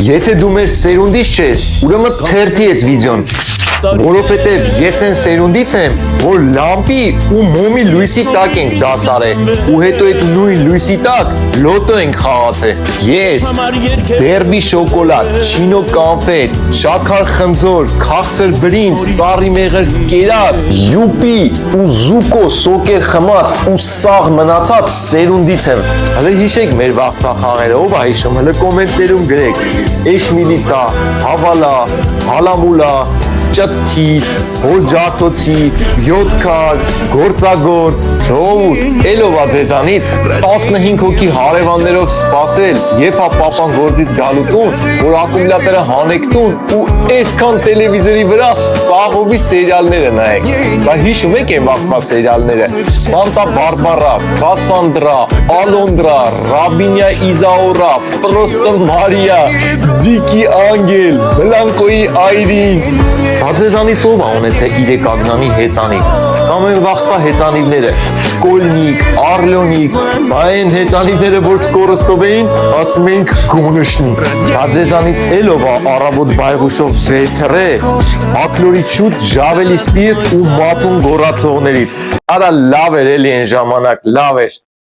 Եթե դու մեր սերունդից չես, ուրեմն թերթի ես վիդեոն, որովհետև ես այն սերունդից եմ, որ լամպի ու մոմի լույսի տակ ենք դասարել, ու հետո այդ նույն լույսի տակ լոտո ենք խաղացել։ Ես դերբի շոկոլադ, չինո կանֆետ, շաքար խնձոր, քաղցր բրինձ, ծառի մեղր կերած, յուպի ու զուկո սոկեր խմած ու սաղ մնացած սերունդից եմ։ Հələ հիշեք մեր վաղվա խաղերը, ով է հիշում, հələ կոմենտներում գրեք։ Էշմիլիցա, հավալա, հալամուլա, ճտտիր, հոջարտոցի, յոթքար, գործագործ, ժողովուրդ, էլովա ձեզանից 15 հոգի հարևաններով սպասել, եփա պապան գործից գալու տուն, որ ակումուլյատորը հանեք տուն ու այսքան տելևիզորի վրա սաղովի սերիալները նայեք։ Դա հիշում եք այն վաղվա սերիալները՝ Սանտա Բարբարա, Կասանդրա, Ալոնդրա, Ռաբինյա Իզաուրա, Պրոստը Մարիա, Ձիկի Անգել, Բլանկոյի Այրին։ Բաձեզանից ով է ունեցել իր կագնանի հեծանիվ, կամ են վաղվա հեծանիվները, Շկոլնիկ, Արլյոնիկ, այն հեծանիվները, որ սկորստով էին, ասում էինք գոնշնիկ։ Բաձեզանից էլով է առավոտ բայղուշով վեթրե, ակլորի չուտ, ժավելի սպիրտ ու մատուն գորացողներից։ Արա լավ էր էլի են ժամանակ, լավ էր։